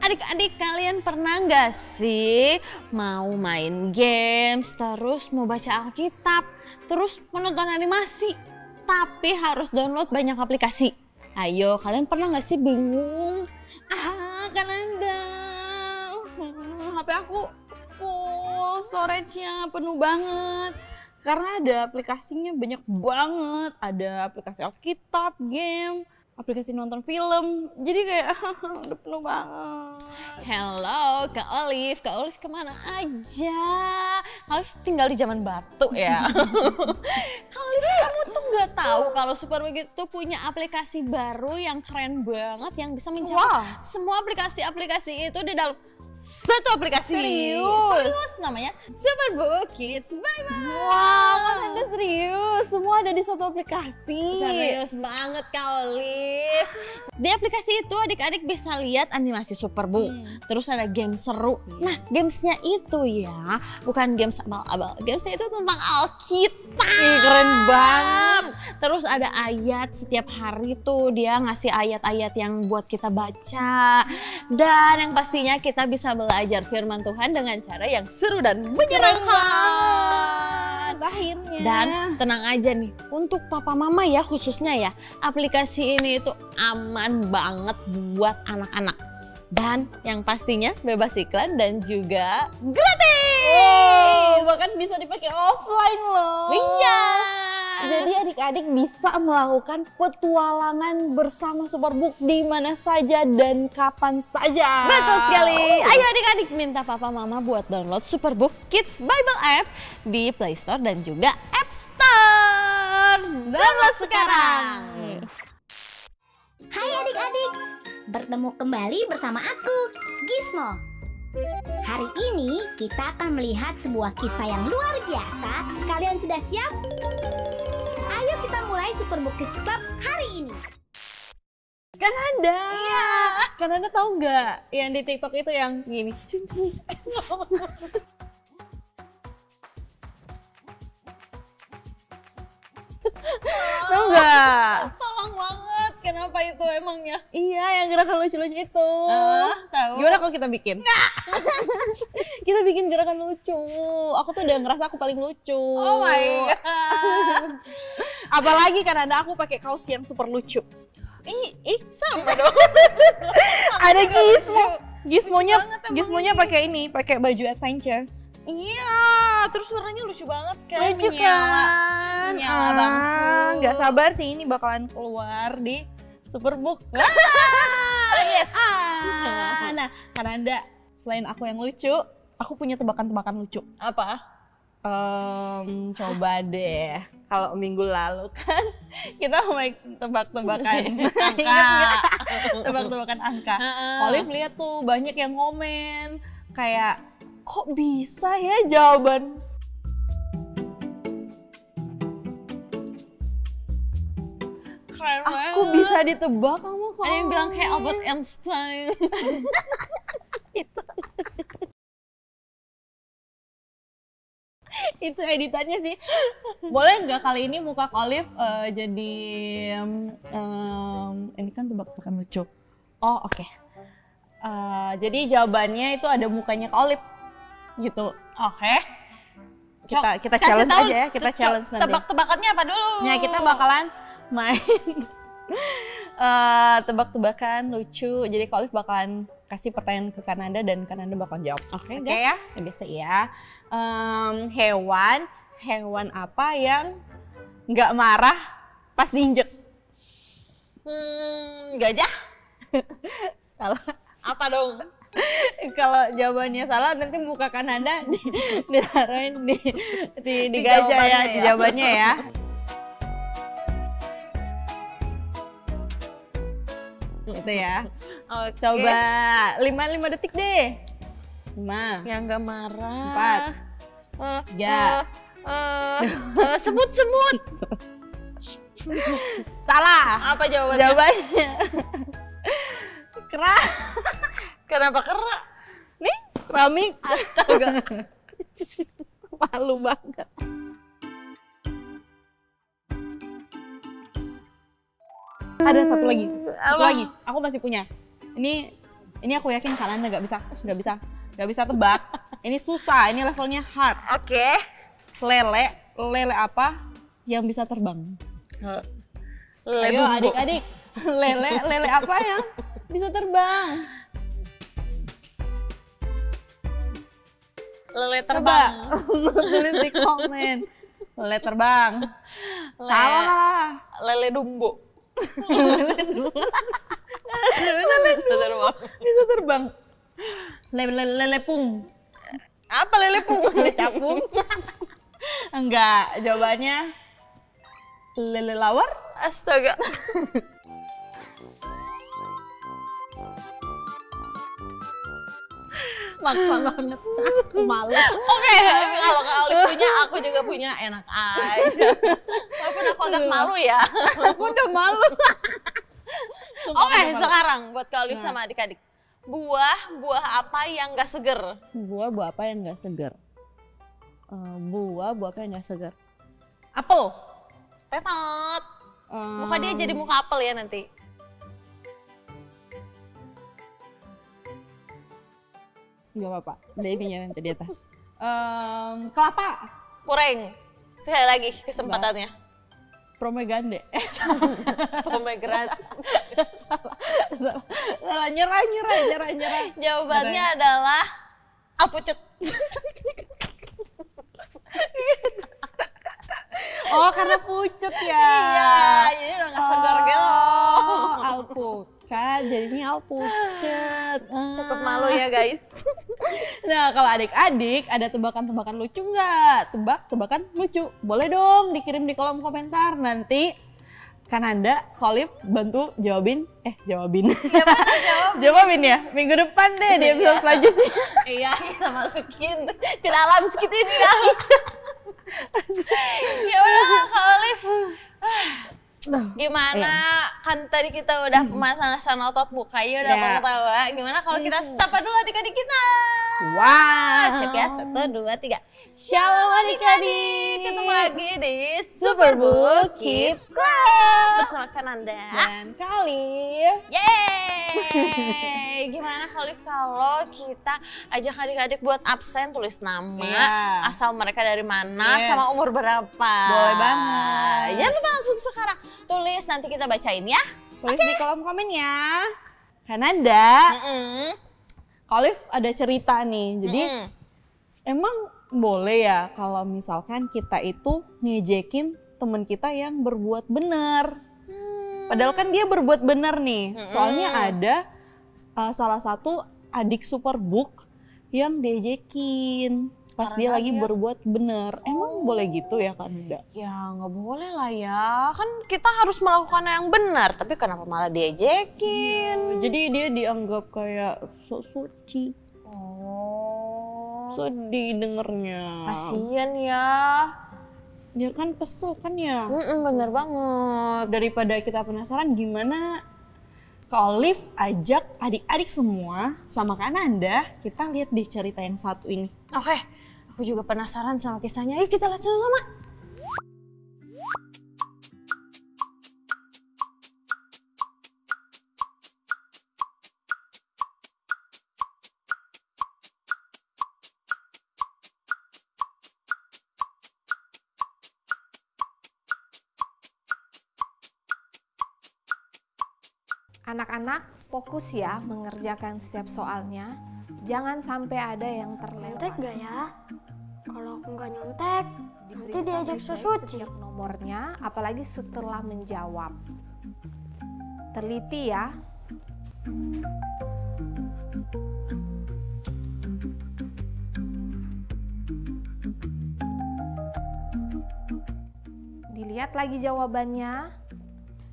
Adik-adik kalian pernah nggak sih mau main games, terus mau baca Alkitab, terus menonton animasi, tapi harus download banyak aplikasi? Ayo, kalian pernah nggak sih bingung? Kan ada. HP aku full, storage-nya penuh banget. Karena ada aplikasinya banyak banget. Ada aplikasi Alkitab, game, aplikasi nonton film. Jadi kayak udah penuh banget. Hello, Kak Olive. Kak Olive kemana aja? Kak Olive tinggal di zaman batu ya. Kak Olive, kamu tuh nggak tahu kalau Superbook itu punya aplikasi baru yang keren banget yang bisa mencakup semua aplikasi-aplikasi itu di dalam satu aplikasi. Serius namanya Superbook Kids Bible. Wow, kan Anda serius? Semua ada di satu aplikasi. Serius banget Kak Olive. Di aplikasi itu adik-adik bisa lihat animasi Superbook. Terus ada game seru. Nah, gamesnya itu ya bukan games abal-abal. Gamesnya itu tentang Alkitab. Keren banget. Terus ada ayat setiap hari tuh dia ngasih ayat-ayat yang buat kita baca. Dan yang pastinya kita bisa belajar firman Tuhan dengan cara yang seru dan menyenangkan. Akhirnya. Dan tenang aja nih, untuk papa mama ya khususnya ya, aplikasi ini itu aman banget buat anak-anak. Dan yang pastinya bebas iklan dan juga gratis. Bahkan bisa dipakai offline loh. Iya. Jadi adik-adik bisa melakukan petualangan bersama Superbook di mana saja dan kapan saja. Betul sekali. Ayo adik-adik minta papa mama buat download Superbook Kids Bible App di Play Store dan juga App Store. Download sekarang. Hai adik-adik, bertemu kembali bersama aku, Gizmo. Hari ini kita akan melihat sebuah kisah yang luar biasa. Kalian sudah siap? Ayo kita mulai Superbook Kids Club hari ini. Kan ada. Iya. Kan Anda tahu nggak yang di TikTok itu yang gini. Tahu nggak? Tolong banget. Kenapa itu emangnya? Iya, yang gerakan lucu-lucu itu. Tahu. Gimana kalau kita bikin? Kita bikin gerakan lucu. Aku tuh udah ngerasa aku paling lucu. Oh my god. Apalagi karena ada aku pakai kaos yang super lucu. Sama dong. Ada Gizmonya pakai ini, pakai baju adventure. Iya, terus warnanya lucu banget kan. Lucu kan? Menyala banget. Nggak sabar sih ini bakalan keluar di Superbook. Yes. Nah, karena Anda selain aku yang lucu, aku punya tebakan-tebakan lucu. Apa? Coba deh. Kalau minggu lalu kan kita main tebak-tebakan tebak-tebakan angka. Olive lihat tuh banyak yang komen kayak kok bisa ya jawaban Keren banget. aku bisa ditebak, kamu kok. Ada yang bilang kayak Albert Einstein. Itu editannya sih. Boleh nggak kali ini muka Olive jadi ini kan tebak-tebakan lucu. Oh oke. Jadi jawabannya itu ada mukanya Olive gitu. Oke. Kita challenge aja ya, kita challenge nanti. Tebak-tebakannya apa dulu? Ya kita bakalan main tebak-tebakan lucu. Jadi Olive bakalan kasih pertanyaan ke Kananda dan Kananda bakalan jawab. Oke ya? Ya, biasa ya. Hewan apa yang nggak marah pas diinjek? Gajah? Salah. Apa dong? Kalau jawabannya salah nanti muka Kananda ditaruhin di gajah ya, di jawabannya ya. Gitu ya. Oke. Coba 5 detik deh. 5. Yang gak marah. 4. 3. Semut-semut. Salah. Apa jawabannya? Jawabannya kera. Kenapa kera? Nih, keramik. Astaga. Malu banget. Ada satu lagi. Satu lagi. Aku masih punya. Ini Ini aku yakin kalian nggak bisa tebak. Ini susah, ini levelnya hard. Oke. Lele apa yang bisa terbang? Lele Ayo bumbu. adik-adik, lele apa yang bisa terbang? Lele Coba terbang. tulis di komen. Lele terbang. Salah. Lele dumbo. Bisa terbang. Lele pung. Apa lele pung? Lele capung. Enggak, jawabannya lele lawar. Astaga. Maksa banget. Aku malu. Oke, kalau Kak Olive punya, aku juga punya, enak aja. Walaupun aku agak malu ya. Aku udah malu. Oke, sekarang buat Kak Olive sama adik-adik. Buah apa yang gak seger? Buah apa yang nggak segar? Buah apa yang nggak segar? Apel. Tetot. Muka dia jadi muka apel ya nanti. Nggak apa-apa, ada ininya nanti di atas. Kelapa. Kurang. Sekali lagi kesempatannya. Promegande. Pomegranate. Salah, nyerah. Jawabannya adalah alpucut. Oh, karena pucut ya. Iya, jadi udah gak segar gitu. Alpukat, jadinya alpucut. Cukup malu ya guys. Nah, kalau adik-adik ada tebakan-tebakan lucu nggak? Tebak-tebakan lucu. Boleh dong dikirim di kolom komentar. Nanti Kananda, Olive bantu jawabin. Jawabin ya. Minggu depan deh di episode selanjutnya. Iya, kita masukin ke dalam skit ini ya. Ya udah Kak Olive. Gimana? Kan tadi kita udah pemanasan otot mukanya udah ketawa. Gimana kalau kita sapa dulu adik-adik kita? Wah. Siap ya, 1, 2, 3. Shalom adik-adik. Ketemu lagi di Superbook Kids Club bersama Kananda Dan Kak Olive. Yeay! Gimana Kak Olive kalau kita ajak adik-adik buat absen, tulis nama, Iya. asal mereka dari mana, Yes. sama umur berapa. Boleh banget. Jangan lupa langsung sekarang tulis, nanti kita bacain ya. Tulis di kolom komen ya. Kananda. Kak Olive ada cerita nih. Jadi emang boleh ya kalau misalkan kita itu ngejekin temen kita yang berbuat benar. Padahal kan dia berbuat benar nih. Soalnya ada salah satu adik Superbook yang diajekin pas Karena dia lagi dia- berbuat benar. Emang boleh gitu ya Kananda? Ya nggak boleh lah ya, kan kita harus melakukan yang benar, tapi kenapa malah diajekin? Jadi dia dianggap kayak sok suci. Oh, Sedih dengernya. kasian ya. Ya kan kesel kan ya. Bener banget. Daripada kita penasaran gimana Kak Olive ajak adik-adik semua sama Kananda, kita lihat deh cerita yang satu ini. Oke, aku juga penasaran sama kisahnya. Yuk kita lihat sama-sama. Anak-anak fokus ya mengerjakan setiap soalnya. Jangan sampai ada yang terlewat. Nyontek gak ya? Kalau aku nggak nyontek, nanti Diperiksa diajak baik-baik sesuci. setiap nomornya, apalagi setelah menjawab. Teliti ya. Dilihat lagi jawabannya,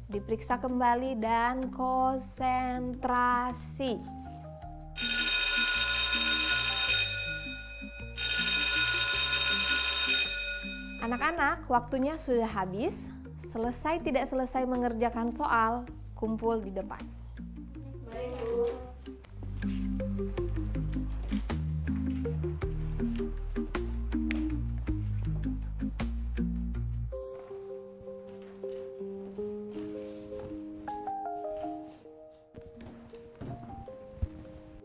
diperiksa kembali dan konsentrasi. Anak-anak, waktunya sudah habis. Selesai tidak selesai mengerjakan soal, kumpul di depan.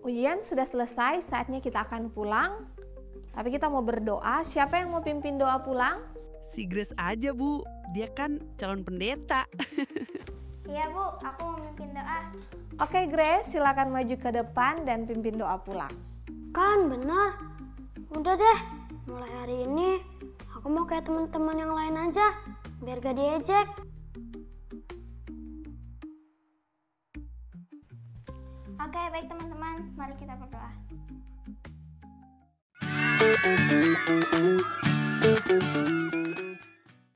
Ujian sudah selesai, saatnya kita akan pulang. Tapi kita mau berdoa, siapa yang mau pimpin doa pulang? Si Grace aja Bu, dia kan calon pendeta. Iya Bu, aku mau mimpin doa. Oke Grace, silakan maju ke depan dan pimpin doa pulang. Kan benar. Udah deh, mulai hari ini aku mau kayak teman-teman yang lain aja, biar gak diejek. Oke, baik teman-teman, mari kita berdoa.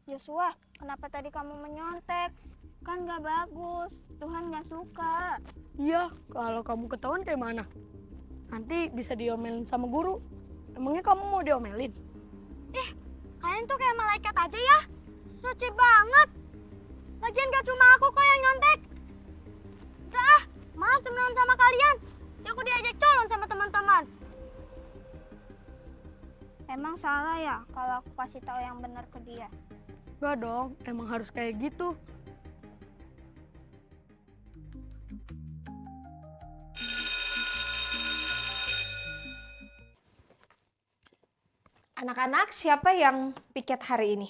Joshua, kenapa tadi kamu menyontek? Kan gak bagus, Tuhan gak suka. Iya, kalau kamu ketahuan kayak mana? Nanti bisa diomelin sama guru. Emangnya kamu mau diomelin? Kalian tuh kayak malaikat aja ya, suci banget. Lagian gak cuma aku kok yang nyontek. Udah ah, maaf temenan sama kalian. Aku diajak colon sama teman-teman. Emang salah ya kalau aku kasih tahu yang benar ke dia? Enggak dong, emang harus kayak gitu. Anak-anak, siapa yang piket hari ini?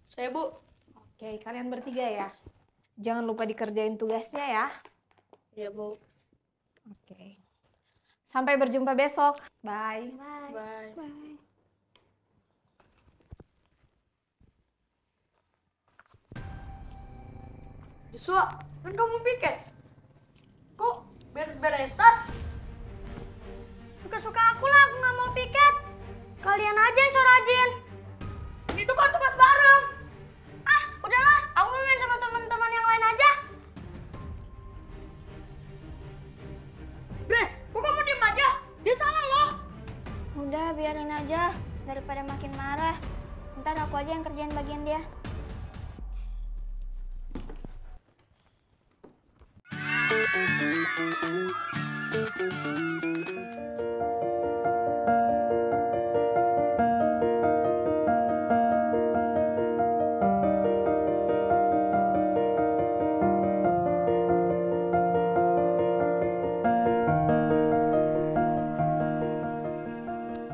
Saya Bu. Oke, kalian bertiga ya. Jangan lupa dikerjain tugasnya ya. Iya Bu. Oke. Sampai berjumpa besok. Bye. Bye. Joshua, kan kamu piket. Kok beres-beres tas? Suka-suka aku lah, aku nggak mau piket. Kalian aja yang so rajin. Itu kan tugas bareng. Ah, udahlah, aku mau main sama teman-teman yang lain aja. Grace, kok kamu diem aja? Dia salah loh. Udah, biarin aja. Daripada makin marah. Ntar aku aja yang kerjain bagian dia.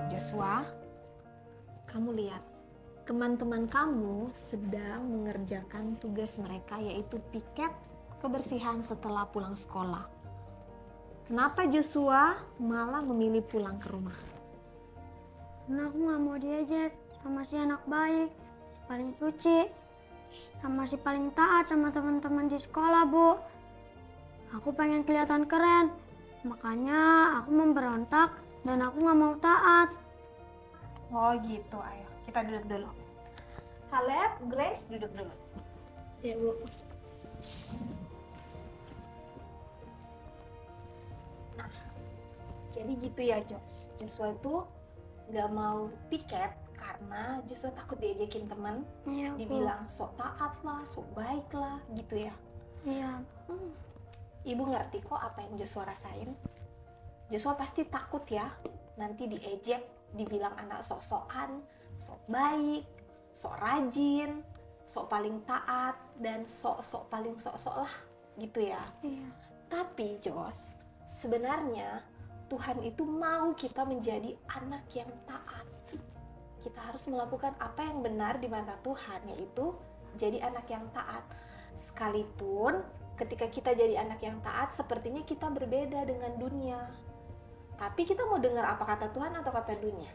Joshua, kamu lihat, teman-teman kamu sedang mengerjakan tugas mereka yaitu piket kebersihan setelah pulang sekolah. Kenapa Joshua malah memilih pulang ke rumah? Karena aku nggak mau diejek sama si anak baik, si paling suci, sama si paling taat sama teman-teman di sekolah, Bu. Aku pengen kelihatan keren, makanya aku memberontak dan aku nggak mau taat. Oh gitu, ayo kita duduk dulu. Caleb, Grace duduk dulu. Iya Bu. Jadi gitu ya Joshua itu nggak mau piket karena Joshua takut diajakin teman, Iya, Bu. dibilang sok taat lah, sok baik lah, gitu ya. Iya. Ibu ngerti kok apa yang Joshua rasain. Joshua pasti takut ya, nanti diejek, dibilang anak sok-sokan, sok baik, sok rajin, sok paling taat, dan sok-sok paling sok-sok lah, gitu ya. Iya. Tapi Jos, sebenarnya Tuhan itu mau kita menjadi anak yang taat. Kita harus melakukan apa yang benar di mata Tuhan, yaitu jadi anak yang taat. Sekalipun ketika kita jadi anak yang taat, sepertinya kita berbeda dengan dunia. Tapi kita mau dengar apa kata Tuhan atau kata dunia?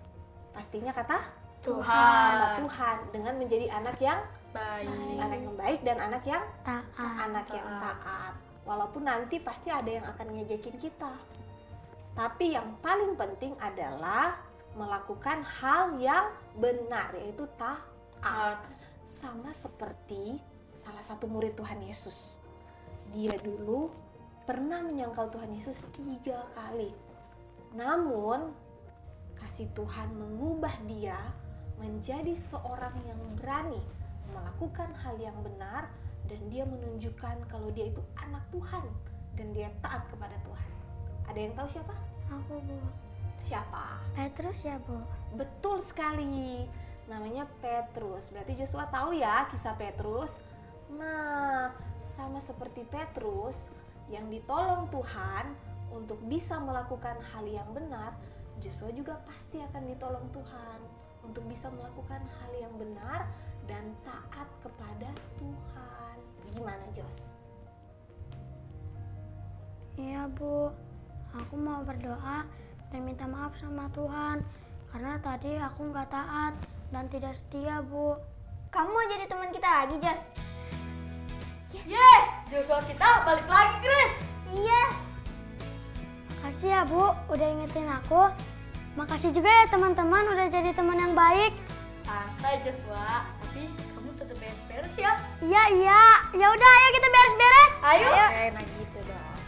Pastinya kata Tuhan. Kata Tuhan, dengan menjadi anak yang Baik. anak yang baik dan anak yang Taat. taat. Walaupun nanti pasti ada yang akan ngejekin kita. Tapi yang paling penting adalah melakukan hal yang benar, yaitu taat. Sama seperti salah satu murid Tuhan Yesus. Dia dulu pernah menyangkal Tuhan Yesus 3 kali. Namun kasih Tuhan mengubah dia menjadi seorang yang berani melakukan hal yang benar, dan dia menunjukkan kalau dia itu anak Tuhan dan dia taat kepada Tuhan. Ada yang tahu siapa? Aku, Bu. Siapa? Petrus ya, Bu. Betul sekali. Namanya Petrus. Berarti Joshua tahu ya kisah Petrus. Nah, sama seperti Petrus yang ditolong Tuhan bisa melakukan hal yang benar, Joshua juga pasti akan ditolong Tuhan untuk bisa melakukan hal yang benar dan taat kepada Tuhan. Gimana, Jos? Iya, Bu. Aku mau berdoa dan minta maaf sama Tuhan karena tadi aku nggak taat dan tidak setia, Bu. Kamu mau jadi teman kita lagi, Jos? Yes! Joshua kita balik lagi, Chris! Iya. Makasih ya, Bu, udah ingetin aku. Makasih juga ya teman-teman udah jadi teman yang baik. Santai, Joshua. Tapi kamu tetap beres-beres ya. Iya, iya. Ya udah, ayo kita beres-beres. Ayo. Oke, nah gitu dong.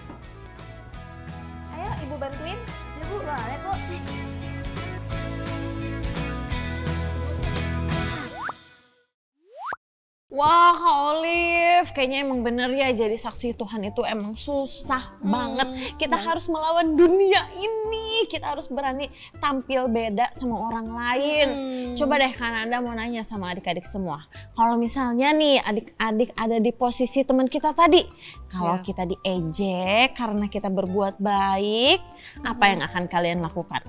Ayo, Ibu bantuin. Ya, Bu. Boleh, Bu. Wah, Kak Olive, kayaknya emang bener ya jadi saksi Tuhan itu emang susah banget. Kita harus melawan dunia ini. Kita harus berani tampil beda sama orang lain. Coba deh Kananda mau nanya sama adik-adik semua. Kalau misalnya nih adik-adik ada di posisi teman kita tadi. Kalau kita diejek karena kita berbuat baik, apa yang akan kalian lakukan?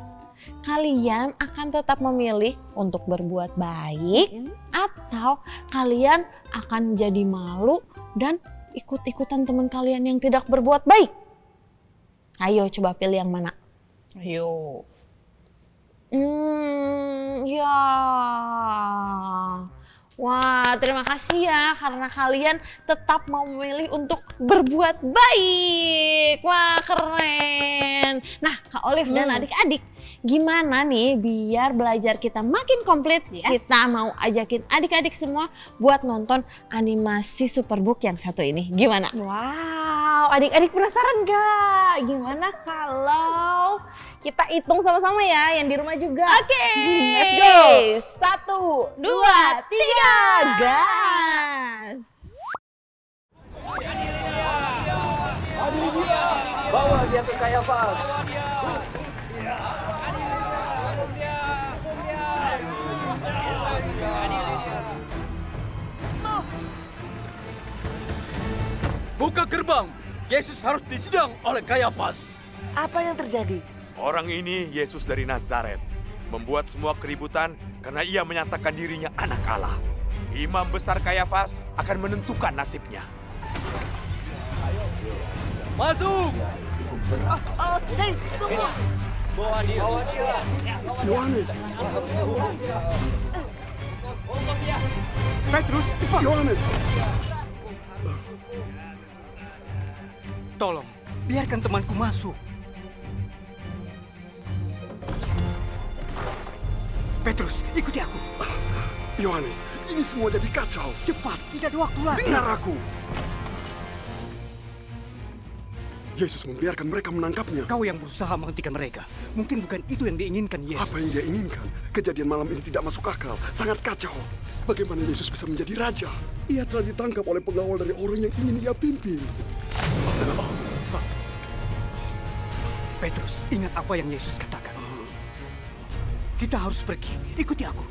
Kalian akan tetap memilih untuk berbuat baik atau kalian akan jadi malu dan ikut-ikutan teman kalian yang tidak berbuat baik? Ayo coba pilih yang mana. Ayo. Ya. Wah, terima kasih ya karena kalian tetap mau memilih untuk berbuat baik. Wah, keren. Nah, Kak Olive dan adik-adik, gimana nih biar belajar kita makin komplit? Kita mau ajakin adik-adik semua buat nonton animasi Superbook yang satu ini. Gimana? Wow, adik-adik penasaran gak? Gimana kalau kita hitung sama-sama ya, yang di rumah juga. Oke, let's go. 1, 2, 3, gas! Adili dia, bawa dia ke Kayafas. Buka gerbang, Yesus harus disidang oleh Kayafas. Apa yang terjadi? Orang ini Yesus dari Nazaret, membuat semua keributan karena ia menyatakan dirinya anak Allah. Imam besar Kayafas akan menentukan nasibnya. Masuk! Hei, tunggu! Bawa dia. Yohanes! Petrus, cepat! Yohanes! Tolong, biarkan temanku masuk. Petrus, ikuti aku. Yohanes, ini semua jadi kacau. Cepat, tidak ada waktu lagi. Dengar aku. Yesus membiarkan mereka menangkapnya. Kau yang berusaha menghentikan mereka. Mungkin bukan itu yang diinginkan Yesus. Apa yang dia inginkan? Kejadian malam ini tidak masuk akal. Sangat kacau. Bagaimana Yesus bisa menjadi raja? Ia telah ditangkap oleh pengawal dari orang yang ingin ia pimpin. Petrus, ingat apa yang Yesus katakan. Kita harus pergi. Ikuti aku.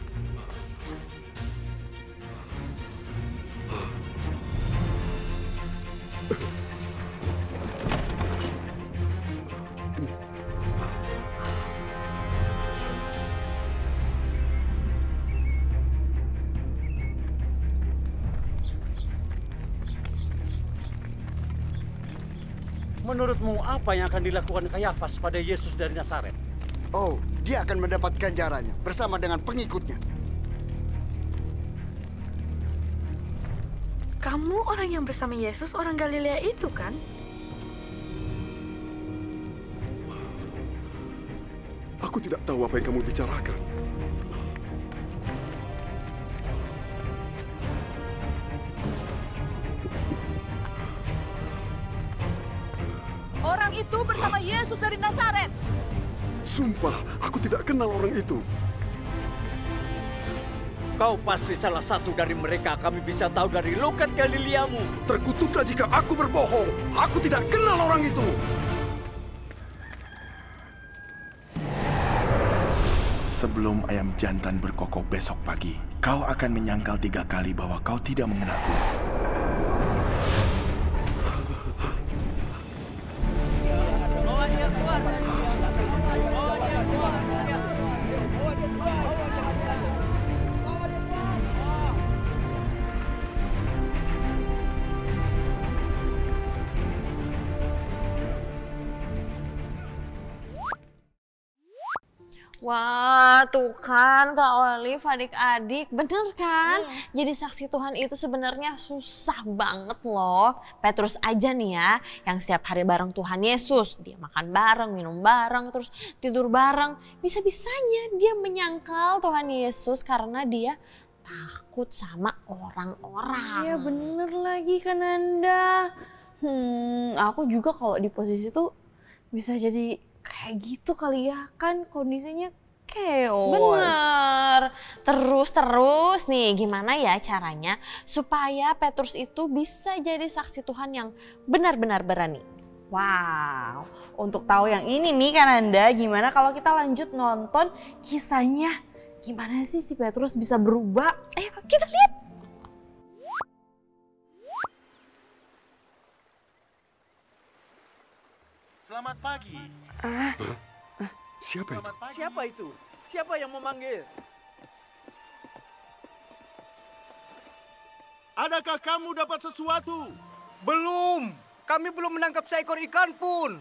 Menurutmu apa yang akan dilakukan Kayafas pada Yesus dari Nazaret? Oh, dia akan mendapat ganjarannya bersama dengan pengikutnya. Kamu orang yang bersama Yesus, orang Galilea itu kan? Aku tidak tahu apa yang kamu bicarakan. Orang itu bersama Yesus dari Nazaret. Sumpah, aku tidak kenal orang itu. Kau pasti salah satu dari mereka. Kami bisa tahu dari logat Galileamu. Terkutuklah jika aku berbohong. Aku tidak kenal orang itu. Sebelum ayam jantan berkokok besok pagi, kau akan menyangkal 3 kali bahwa kau tidak mengenalku. Bawa dia keluar. Wah, tuh kan Kak Olive, adik-adik, bener kan? Jadi saksi Tuhan itu sebenarnya susah banget loh. Petrus aja nih ya, yang setiap hari bareng Tuhan Yesus. Dia makan bareng, minum bareng, terus tidur bareng. Bisa-bisanya dia menyangkal Tuhan Yesus karena dia takut sama orang-orang. Iya bener lagi kan Anda. Aku juga kalau di posisi itu bisa jadi kayak gitu kali ya, kan kondisinya chaos. Bener. Terus nih gimana ya caranya supaya Petrus itu bisa jadi saksi Tuhan yang benar-benar berani? Wow, untuk tahu yang ini nih kan Anda, gimana kalau kita lanjut nonton kisahnya. Gimana sih si Petrus bisa berubah? Ayo kita lihat. Selamat pagi. Siapa itu? Siapa itu? Siapa yang memanggil? Adakah kamu dapat sesuatu? Belum. Kami belum menangkap seekor ikan pun.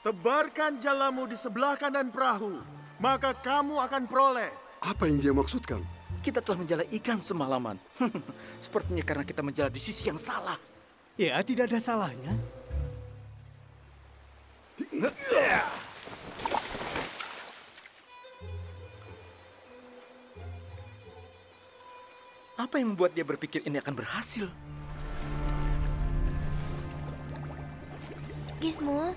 Tebarkan jalamu di sebelah kanan perahu, maka kamu akan peroleh. Apa yang dia maksudkan? Kita telah menjala ikan semalaman. Sepertinya karena kita menjala di sisi yang salah. Ya, tidak ada salahnya. Apa yang membuat dia berpikir ini akan berhasil? Gizmo.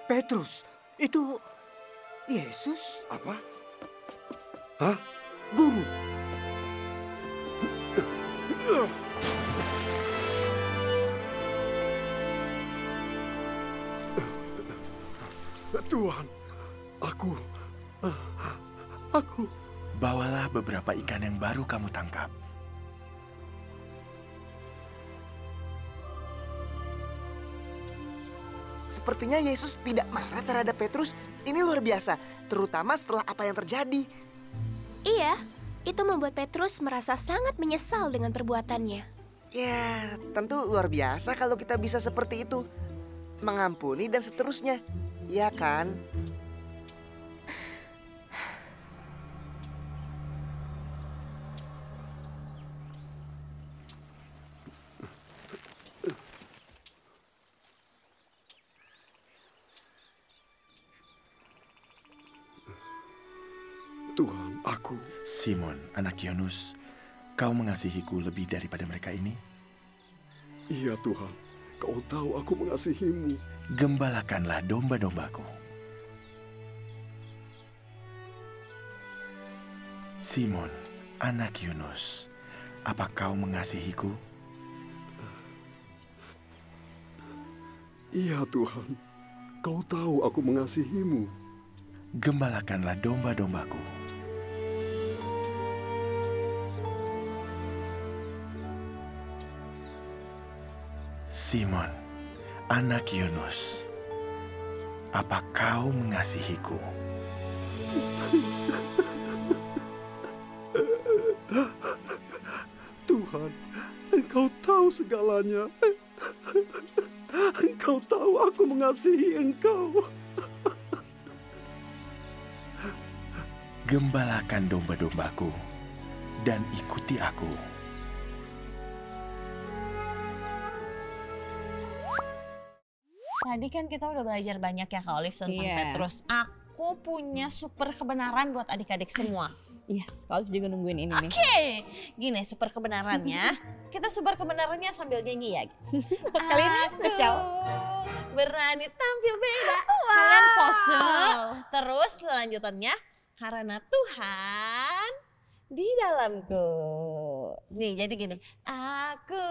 Petrus, itu Yesus? Apa? Hah? Guru. Tuhan, aku. Bawalah beberapa ikan yang baru kamu tangkap. Sepertinya Yesus tidak marah terhadap Petrus. Ini luar biasa, terutama setelah apa yang terjadi. Iya, itu membuat Petrus merasa sangat menyesal dengan perbuatannya. Ya, tentu luar biasa kalau kita bisa seperti itu. Mengampuni dan seterusnya, ya kan? Tuhan, aku. Simon, anak Yunus, kau mengasihiku lebih daripada mereka ini? Iya Tuhan, kau tahu aku mengasihimu. Gembalakanlah domba-dombaku. Simon, anak Yunus, apa kau mengasihiku? Iya Tuhan, kau tahu aku mengasihimu. Gembalakanlah domba-dombaku. Simon, anak Yunus, apa kau mengasihiku? Tuhan, Engkau tahu segalanya. Engkau tahu aku mengasihi Engkau. Gembalakan domba-dombaku dan ikuti aku. Tadi kan kita udah belajar banyak ya Kak Olive tentang Iya. Petrus. Aku punya super kebenaran buat adik-adik semua. Yes, Kak Olive juga nungguin ini nih. Oke, gini super kebenarannya. Kita super kebenarannya sambil nyanyi ya. Kali ini spesial. Berani tampil beda. Kalian pose. Terus lanjutannya, karena Tuhan di dalamku. Nih jadi gini. Aku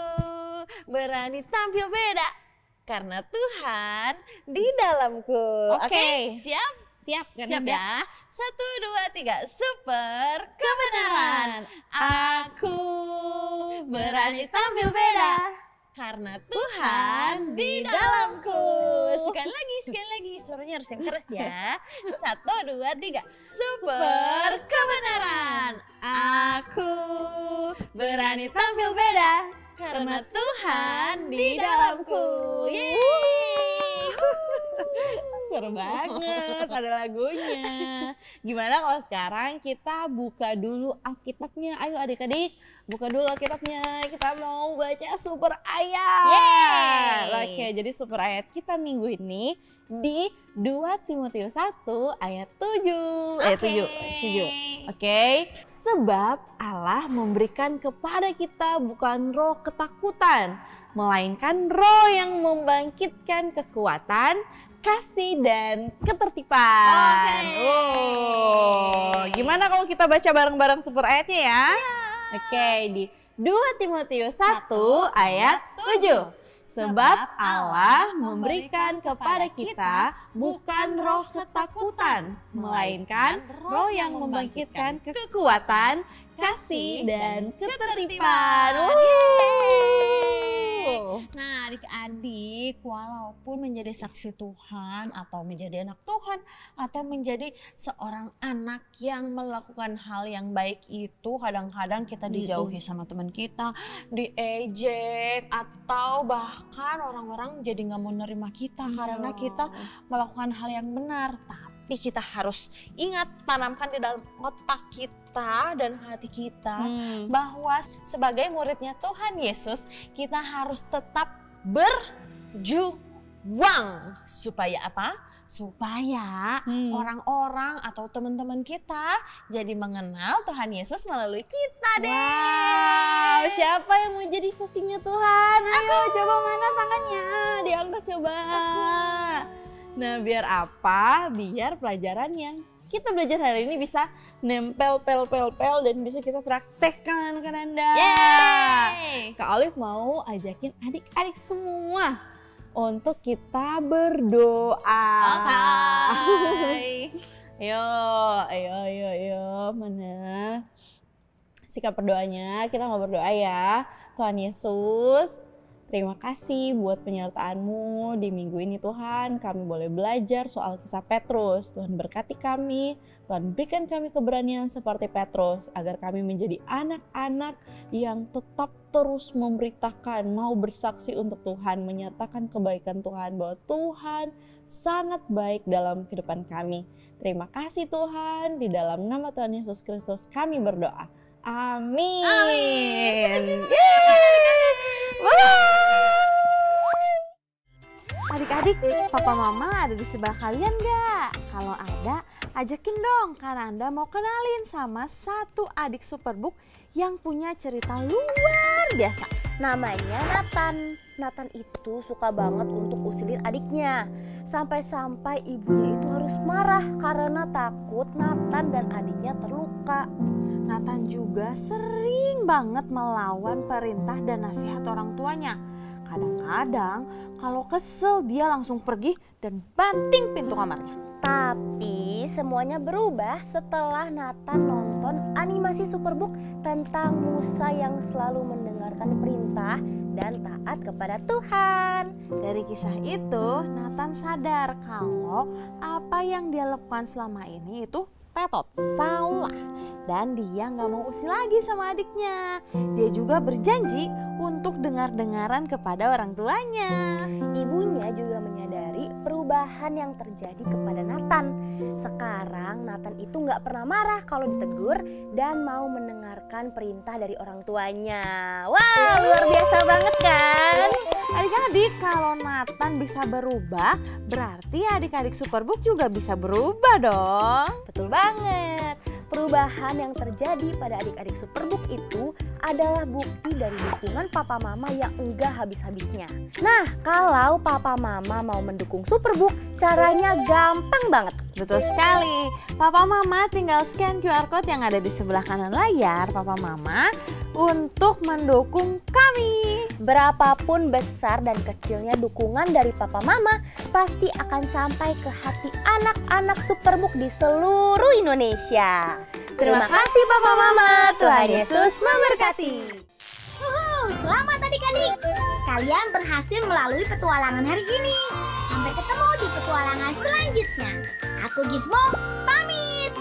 berani tampil beda. Karena Tuhan di dalamku. Oke, siap? Siap kan? Siap ya? 1, 2, 3. Super kebenaran. Aku berani tampil beda karena Tuhan di dalamku. Sekali lagi. Suaranya harus yang keras ya. 1, 2, 3. Super kebenaran. Aku berani tampil beda karena Tuhan di dalamku. Yeay! Seru banget, ada lagunya. Gimana kalau sekarang kita buka dulu Alkitabnya? Ayo adik-adik, buka dulu Alkitabnya. Kita mau baca super ayat. Yeay! Oke, jadi super ayat kita minggu ini di 2 Timotius 1 ayat 7. Ayat 7. Oke. Sebab Allah memberikan kepada kita bukan roh ketakutan, melainkan roh yang membangkitkan kekuatan, kasih dan ketertiban. Gimana kalau kita baca bareng-bareng super ayatnya ya? Oke, di 2 Timotius 1 ayat 7. Sebab Allah memberikan kepada kita bukan roh ketakutan, melainkan roh yang membangkitkan kekuatan, kasih dan ketertiban. Nah, adik-adik, walaupun menjadi saksi Tuhan atau menjadi anak Tuhan atau menjadi seorang anak yang melakukan hal yang baik itu, kadang-kadang kita dijauhi sama teman kita, diejek, atau bahkan orang-orang jadi nggak mau nerima kita karena kita melakukan hal yang benar. Tapi kita harus ingat, tanamkan di dalam otak kita dan hati kita bahwa sebagai muridnya Tuhan Yesus, kita harus tetap berjuang. Supaya apa? Supaya orang-orang atau teman-teman kita jadi mengenal Tuhan Yesus melalui kita deh. Wow, siapa yang mau jadi saksinya Tuhan? Ayo coba, mana tangannya? Diangkat coba. Nah, biar apa? Biar pelajaran yang kita belajar hari ini bisa nempel, pel, dan bisa kita praktekkan kan Anda. Yeay! Kak Olive mau ajakin adik-adik semua untuk kita berdoa. Ayo, mana sikap berdoanya? Kita mau berdoa ya. Tuhan Yesus, terima kasih buat penyertaan-Mu di minggu ini Tuhan. Kami boleh belajar soal kisah Petrus. Tuhan berkati kami, Tuhan berikan kami keberanian seperti Petrus, agar kami menjadi anak-anak yang tetap terus memberitakan, mau bersaksi untuk Tuhan, menyatakan kebaikan Tuhan, bahwa Tuhan sangat baik dalam kehidupan kami. Terima kasih Tuhan, di dalam nama Tuhan Yesus Kristus kami berdoa. Amin. Adik-adik, papa mama ada di sebelah kalian gak? Kalau ada, ajakin dong karena Anda mau kenalin sama satu adik Superbook yang punya cerita luar biasa. Namanya Nathan. Nathan itu suka banget untuk usilin adiknya. Sampai-sampai ibunya itu harus marah karena takut Nathan dan adiknya terluka. Nathan juga sering banget melawan perintah dan nasihat orang tuanya. Kadang-kadang kalau kesel dia langsung pergi dan banting pintu kamarnya. Tapi semuanya berubah setelah Nathan nonton animasi Superbook tentang Musa yang selalu mendengarkan perintah dan taat kepada Tuhan. Dari kisah itu Nathan sadar kalau apa yang dia lakukan selama ini itu tetot, salah. Dan dia gak mau usil lagi sama adiknya. Dia juga berjanji untuk dengar-dengaran kepada orang tuanya. Ibunya juga menyadari perubahan yang terjadi kepada Nathan. Sekarang Nathan itu gak pernah marah kalau ditegur dan mau mendengarkan perintah dari orang tuanya. Wow, luar biasa banget kan? Adik-adik, kalau Nathan bisa berubah, berarti adik-adik Superbook juga bisa berubah dong. Betul banget. Perubahan yang terjadi pada adik-adik Superbook itu adalah bukti dari dukungan papa mama yang enggak habis-habisnya. Nah, kalau papa mama mau mendukung Superbook, caranya gampang banget. Betul sekali. Papa Mama tinggal scan QR Code yang ada di sebelah kanan layar Papa Mama untuk mendukung kami. Berapapun besar dan kecilnya dukungan dari Papa Mama pasti akan sampai ke hati anak-anak Superbook di seluruh Indonesia. Terima kasih Papa Mama, Tuhan Yesus memberkati. Selamat adik-adik, kalian berhasil melalui petualangan hari ini. Sampai ketemu di petualangan selanjutnya. Aku Gizmo, pamit.